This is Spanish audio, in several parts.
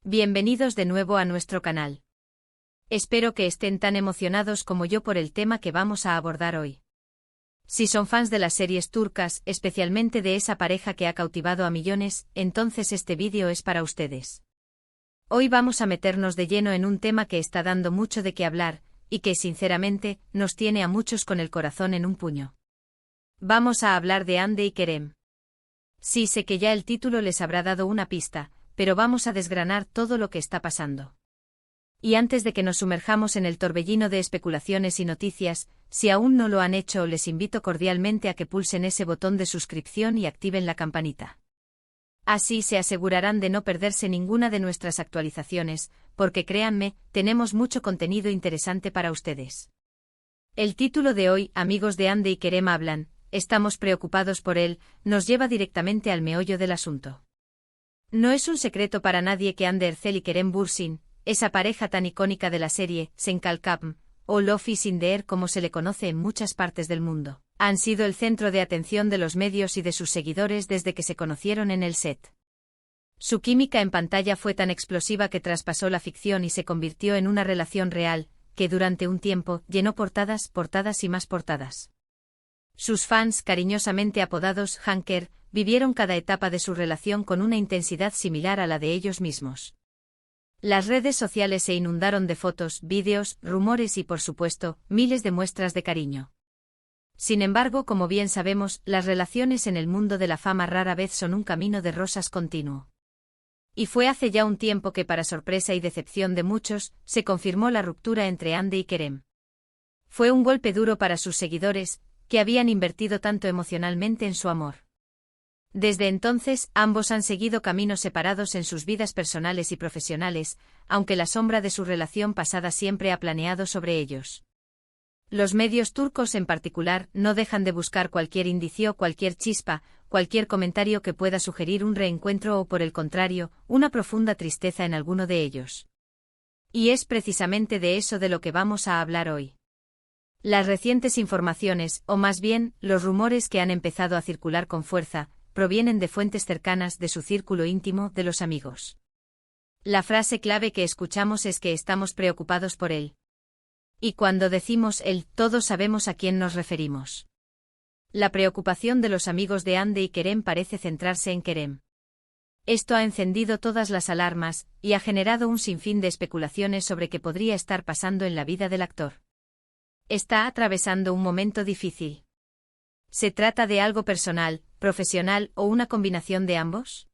Bienvenidos de nuevo a nuestro canal. Espero que estén tan emocionados como yo por el tema que vamos a abordar hoy. Si son fans de las series turcas, especialmente de esa pareja que ha cautivado a millones, entonces este vídeo es para ustedes. Hoy vamos a meternos de lleno en un tema que está dando mucho de qué hablar, y que, sinceramente, nos tiene a muchos con el corazón en un puño. Vamos a hablar de Hande y Kerem. Sí, sé que ya el título les habrá dado una pista, pero vamos a desgranar todo lo que está pasando. Y antes de que nos sumerjamos en el torbellino de especulaciones y noticias, si aún no lo han hecho, les invito cordialmente a que pulsen ese botón de suscripción y activen la campanita. Así se asegurarán de no perderse ninguna de nuestras actualizaciones, porque créanme, tenemos mucho contenido interesante para ustedes. El título de hoy, Amigos de Hande y Kerem hablan, estamos preocupados por él, nos lleva directamente al meollo del asunto. No es un secreto para nadie que Hande Erçel y Kerem Bürsin, esa pareja tan icónica de la serie, Senkalkam, o Love is in the Air como se le conoce en muchas partes del mundo, han sido el centro de atención de los medios y de sus seguidores desde que se conocieron en el set. Su química en pantalla fue tan explosiva que traspasó la ficción y se convirtió en una relación real, que durante un tiempo llenó portadas y más portadas. Sus fans, cariñosamente apodados Hanker, vivieron cada etapa de su relación con una intensidad similar a la de ellos mismos. Las redes sociales se inundaron de fotos, vídeos, rumores y, por supuesto, miles de muestras de cariño. Sin embargo, como bien sabemos, las relaciones en el mundo de la fama rara vez son un camino de rosas continuo. Y fue hace ya un tiempo que, para sorpresa y decepción de muchos, se confirmó la ruptura entre Hande y Kerem. Fue un golpe duro para sus seguidores, que habían invertido tanto emocionalmente en su amor. Desde entonces, ambos han seguido caminos separados en sus vidas personales y profesionales, aunque la sombra de su relación pasada siempre ha planeado sobre ellos. Los medios turcos en particular no dejan de buscar cualquier indicio, cualquier chispa, cualquier comentario que pueda sugerir un reencuentro o, por el contrario, una profunda tristeza en alguno de ellos. Y es precisamente de eso de lo que vamos a hablar hoy. Las recientes informaciones, o más bien, los rumores que han empezado a circular con fuerza, provienen de fuentes cercanas de su círculo íntimo, de los amigos. La frase clave que escuchamos es que estamos preocupados por él. Y cuando decimos él, todos sabemos a quién nos referimos. La preocupación de los amigos de Hande y Kerem parece centrarse en Kerem. Esto ha encendido todas las alarmas, y ha generado un sinfín de especulaciones sobre qué podría estar pasando en la vida del actor. Está atravesando un momento difícil. ¿Se trata de algo personal, profesional o una combinación de ambos?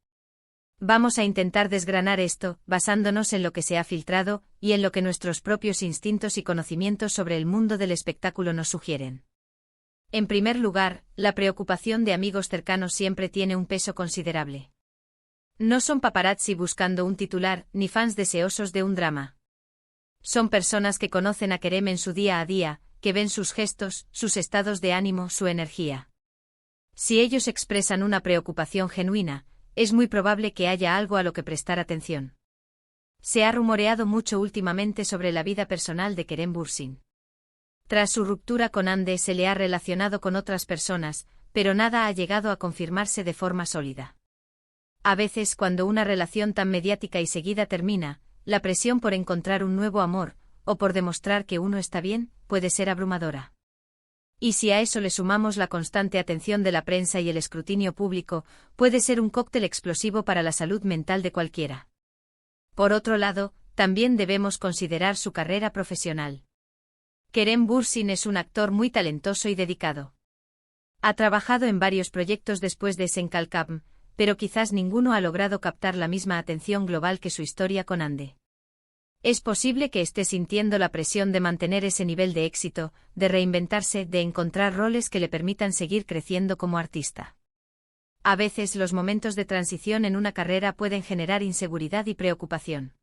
Vamos a intentar desgranar esto, basándonos en lo que se ha filtrado, y en lo que nuestros propios instintos y conocimientos sobre el mundo del espectáculo nos sugieren. En primer lugar, la preocupación de amigos cercanos siempre tiene un peso considerable. No son paparazzi buscando un titular, ni fans deseosos de un drama. Son personas que conocen a Kerem en su día a día, que ven sus gestos, sus estados de ánimo, su energía. Si ellos expresan una preocupación genuina, es muy probable que haya algo a lo que prestar atención. Se ha rumoreado mucho últimamente sobre la vida personal de Kerem Bürsin. Tras su ruptura con Hande se le ha relacionado con otras personas, pero nada ha llegado a confirmarse de forma sólida. A veces, cuando una relación tan mediática y seguida termina, la presión por encontrar un nuevo amor, o por demostrar que uno está bien, puede ser abrumadora. Y si a eso le sumamos la constante atención de la prensa y el escrutinio público, puede ser un cóctel explosivo para la salud mental de cualquiera. Por otro lado, también debemos considerar su carrera profesional. Kerem Bürsin es un actor muy talentoso y dedicado. Ha trabajado en varios proyectos después de Senkalkam, pero quizás ninguno ha logrado captar la misma atención global que su historia con Hande. Es posible que esté sintiendo la presión de mantener ese nivel de éxito, de reinventarse, de encontrar roles que le permitan seguir creciendo como artista. A veces los momentos de transición en una carrera pueden generar inseguridad y preocupación.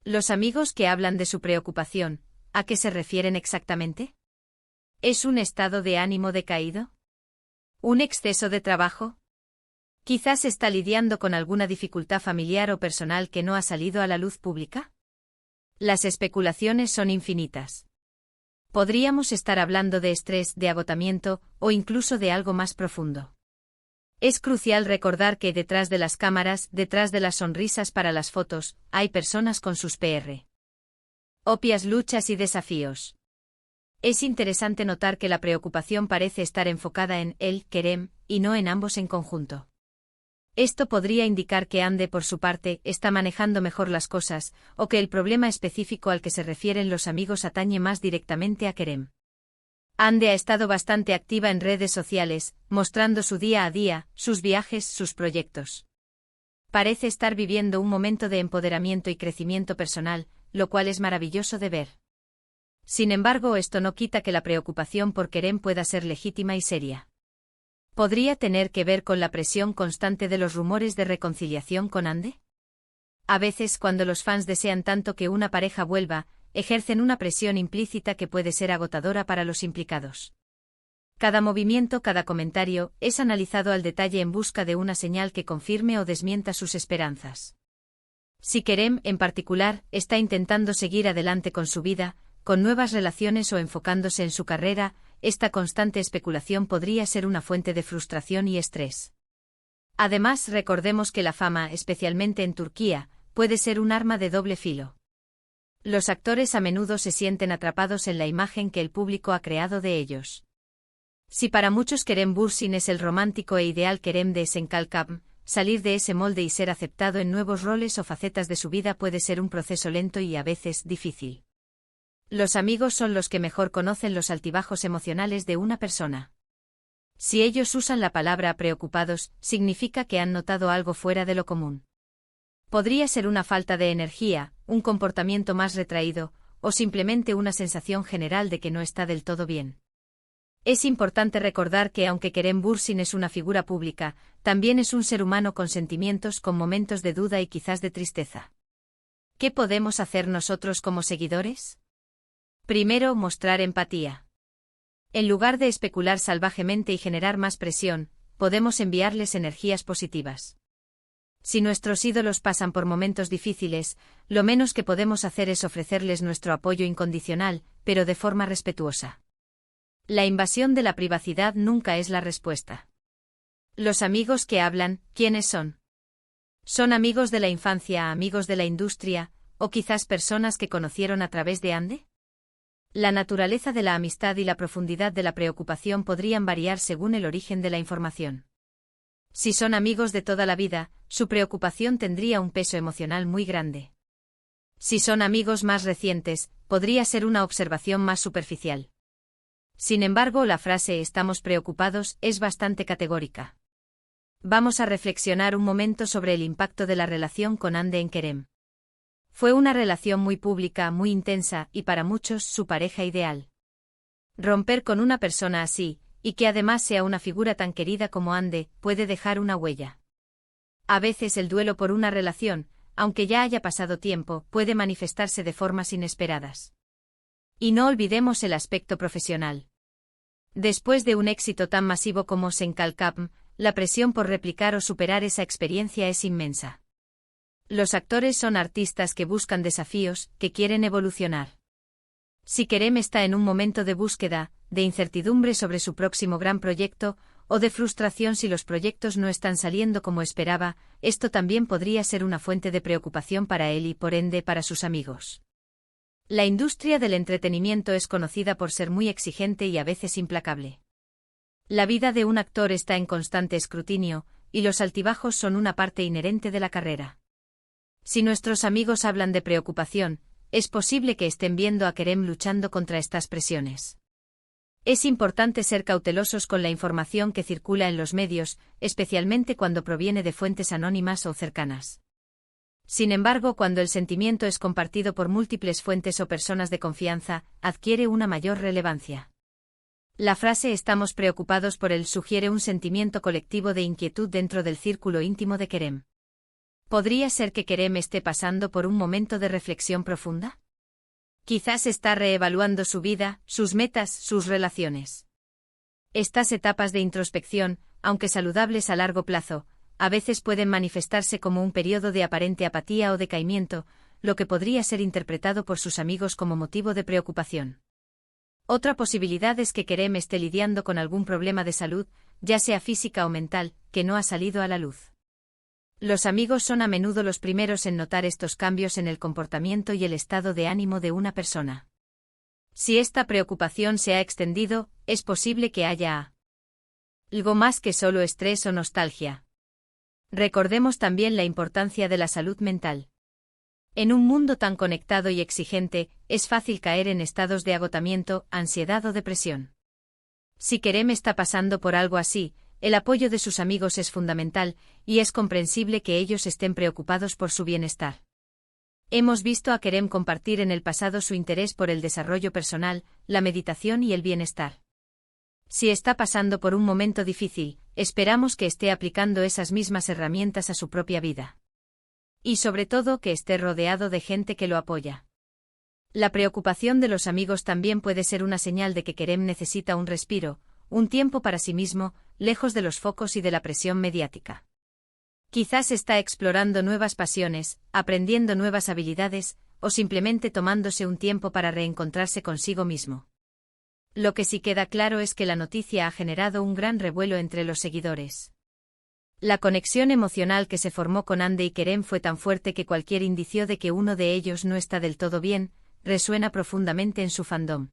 Los amigos que hablan de su preocupación, ¿a qué se refieren exactamente? ¿Es un estado de ánimo decaído? ¿Un exceso de trabajo? ¿Quizás está lidiando con alguna dificultad familiar o personal que no ha salido a la luz pública? Las especulaciones son infinitas. Podríamos estar hablando de estrés, de agotamiento, o incluso de algo más profundo. Es crucial recordar que detrás de las cámaras, detrás de las sonrisas para las fotos, hay personas con sus propias luchas y desafíos. Es interesante notar que la preocupación parece estar enfocada en el Kerem, y no en ambos en conjunto. Esto podría indicar que Hande, por su parte, está manejando mejor las cosas, o que el problema específico al que se refieren los amigos atañe más directamente a Kerem. Hande ha estado bastante activa en redes sociales, mostrando su día a día, sus viajes, sus proyectos. Parece estar viviendo un momento de empoderamiento y crecimiento personal, lo cual es maravilloso de ver. Sin embargo, esto no quita que la preocupación por Kerem pueda ser legítima y seria. ¿Podría tener que ver con la presión constante de los rumores de reconciliación con Hande? A veces, cuando los fans desean tanto que una pareja vuelva, ejercen una presión implícita que puede ser agotadora para los implicados. Cada movimiento, cada comentario, es analizado al detalle en busca de una señal que confirme o desmienta sus esperanzas. Si Kerem, en particular, está intentando seguir adelante con su vida, con nuevas relaciones o enfocándose en su carrera, esta constante especulación podría ser una fuente de frustración y estrés. Además, recordemos que la fama, especialmente en Turquía, puede ser un arma de doble filo. Los actores a menudo se sienten atrapados en la imagen que el público ha creado de ellos. Si para muchos Kerem Bürsin es el romántico e ideal Kerem de Esenkalkam, salir de ese molde y ser aceptado en nuevos roles o facetas de su vida puede ser un proceso lento y a veces difícil. Los amigos son los que mejor conocen los altibajos emocionales de una persona. Si ellos usan la palabra preocupados, significa que han notado algo fuera de lo común. Podría ser una falta de energía, un comportamiento más retraído, o simplemente una sensación general de que no está del todo bien. Es importante recordar que aunque Kerem Bürsin es una figura pública, también es un ser humano con sentimientos, con momentos de duda y quizás de tristeza. ¿Qué podemos hacer nosotros como seguidores? Primero, mostrar empatía. En lugar de especular salvajemente y generar más presión, podemos enviarles energías positivas. Si nuestros ídolos pasan por momentos difíciles, lo menos que podemos hacer es ofrecerles nuestro apoyo incondicional, pero de forma respetuosa. La invasión de la privacidad nunca es la respuesta. Los amigos que hablan, ¿quiénes son? ¿Son amigos de la infancia, amigos de la industria, o quizás personas que conocieron a través de Hande? La naturaleza de la amistad y la profundidad de la preocupación podrían variar según el origen de la información. Si son amigos de toda la vida, su preocupación tendría un peso emocional muy grande. Si son amigos más recientes, podría ser una observación más superficial. Sin embargo, la frase "estamos preocupados" es bastante categórica. Vamos a reflexionar un momento sobre el impacto de la relación con Hande en Kerem. Fue una relación muy pública, muy intensa, y para muchos su pareja ideal. Romper con una persona así, y que además sea una figura tan querida como Hande, puede dejar una huella. A veces el duelo por una relación, aunque ya haya pasado tiempo, puede manifestarse de formas inesperadas. Y no olvidemos el aspecto profesional. Después de un éxito tan masivo como Esenkalkam, la presión por replicar o superar esa experiencia es inmensa. Los actores son artistas que buscan desafíos, que quieren evolucionar. Si Kerem está en un momento de búsqueda, de incertidumbre sobre su próximo gran proyecto, o de frustración si los proyectos no están saliendo como esperaba, esto también podría ser una fuente de preocupación para él y por ende para sus amigos. La industria del entretenimiento es conocida por ser muy exigente y a veces implacable. La vida de un actor está en constante escrutinio, y los altibajos son una parte inherente de la carrera. Si nuestros amigos hablan de preocupación, es posible que estén viendo a Kerem luchando contra estas presiones. Es importante ser cautelosos con la información que circula en los medios, especialmente cuando proviene de fuentes anónimas o cercanas. Sin embargo, cuando el sentimiento es compartido por múltiples fuentes o personas de confianza, adquiere una mayor relevancia. La frase "estamos preocupados por él" sugiere un sentimiento colectivo de inquietud dentro del círculo íntimo de Kerem. ¿Podría ser que Kerem esté pasando por un momento de reflexión profunda? Quizás está reevaluando su vida, sus metas, sus relaciones. Estas etapas de introspección, aunque saludables a largo plazo, a veces pueden manifestarse como un periodo de aparente apatía o decaimiento, lo que podría ser interpretado por sus amigos como motivo de preocupación. Otra posibilidad es que Kerem esté lidiando con algún problema de salud, ya sea física o mental, que no ha salido a la luz. Los amigos son a menudo los primeros en notar estos cambios en el comportamiento y el estado de ánimo de una persona. Si esta preocupación se ha extendido, es posible que haya algo más que solo estrés o nostalgia. Recordemos también la importancia de la salud mental. En un mundo tan conectado y exigente, es fácil caer en estados de agotamiento, ansiedad o depresión. Si Kerem está pasando por algo así, el apoyo de sus amigos es fundamental, y es comprensible que ellos estén preocupados por su bienestar. Hemos visto a Kerem compartir en el pasado su interés por el desarrollo personal, la meditación y el bienestar. Si está pasando por un momento difícil, esperamos que esté aplicando esas mismas herramientas a su propia vida. Y sobre todo que esté rodeado de gente que lo apoya. La preocupación de los amigos también puede ser una señal de que Kerem necesita un respiro, un tiempo para sí mismo, lejos de los focos y de la presión mediática. Quizás está explorando nuevas pasiones, aprendiendo nuevas habilidades, o simplemente tomándose un tiempo para reencontrarse consigo mismo. Lo que sí queda claro es que la noticia ha generado un gran revuelo entre los seguidores. La conexión emocional que se formó con Hande y Kerem fue tan fuerte que cualquier indicio de que uno de ellos no está del todo bien, resuena profundamente en su fandom.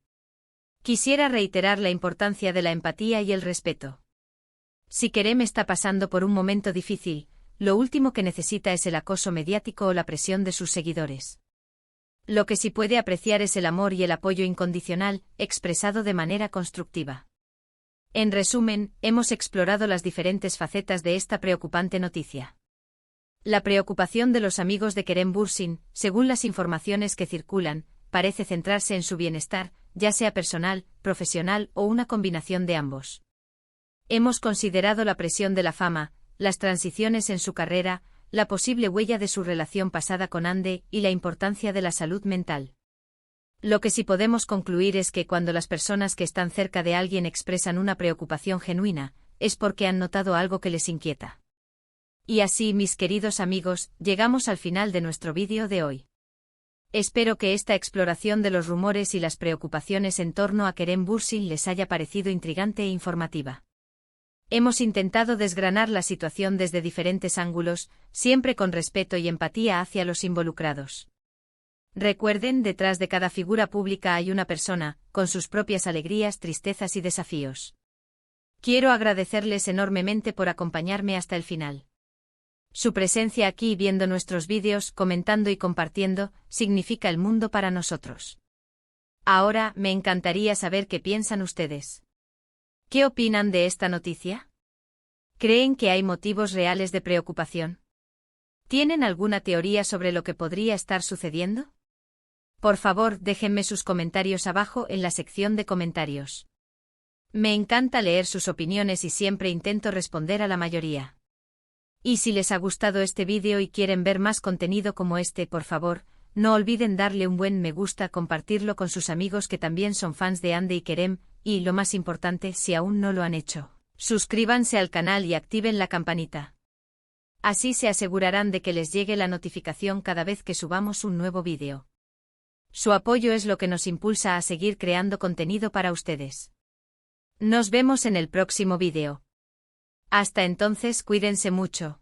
Quisiera reiterar la importancia de la empatía y el respeto. Si Kerem está pasando por un momento difícil, lo último que necesita es el acoso mediático o la presión de sus seguidores. Lo que sí puede apreciar es el amor y el apoyo incondicional, expresado de manera constructiva. En resumen, hemos explorado las diferentes facetas de esta preocupante noticia. La preocupación de los amigos de Kerem Bürsin, según las informaciones que circulan, parece centrarse en su bienestar, ya sea personal, profesional o una combinación de ambos. Hemos considerado la presión de la fama, las transiciones en su carrera, la posible huella de su relación pasada con Hande y la importancia de la salud mental. Lo que sí podemos concluir es que cuando las personas que están cerca de alguien expresan una preocupación genuina, es porque han notado algo que les inquieta. Y así, mis queridos amigos, llegamos al final de nuestro vídeo de hoy. Espero que esta exploración de los rumores y las preocupaciones en torno a Kerem Bürsin les haya parecido intrigante e informativa. Hemos intentado desgranar la situación desde diferentes ángulos, siempre con respeto y empatía hacia los involucrados. Recuerden, detrás de cada figura pública hay una persona, con sus propias alegrías, tristezas y desafíos. Quiero agradecerles enormemente por acompañarme hasta el final. Su presencia aquí viendo nuestros vídeos, comentando y compartiendo, significa el mundo para nosotros. Ahora, me encantaría saber qué piensan ustedes. ¿Qué opinan de esta noticia? ¿Creen que hay motivos reales de preocupación? ¿Tienen alguna teoría sobre lo que podría estar sucediendo? Por favor, déjenme sus comentarios abajo en la sección de comentarios. Me encanta leer sus opiniones y siempre intento responder a la mayoría. Y si les ha gustado este vídeo y quieren ver más contenido como este, por favor, no olviden darle un buen me gusta, compartirlo con sus amigos que también son fans de Hande y Kerem, y, lo más importante, si aún no lo han hecho, suscríbanse al canal y activen la campanita. Así se asegurarán de que les llegue la notificación cada vez que subamos un nuevo vídeo. Su apoyo es lo que nos impulsa a seguir creando contenido para ustedes. Nos vemos en el próximo vídeo. Hasta entonces, cuídense mucho.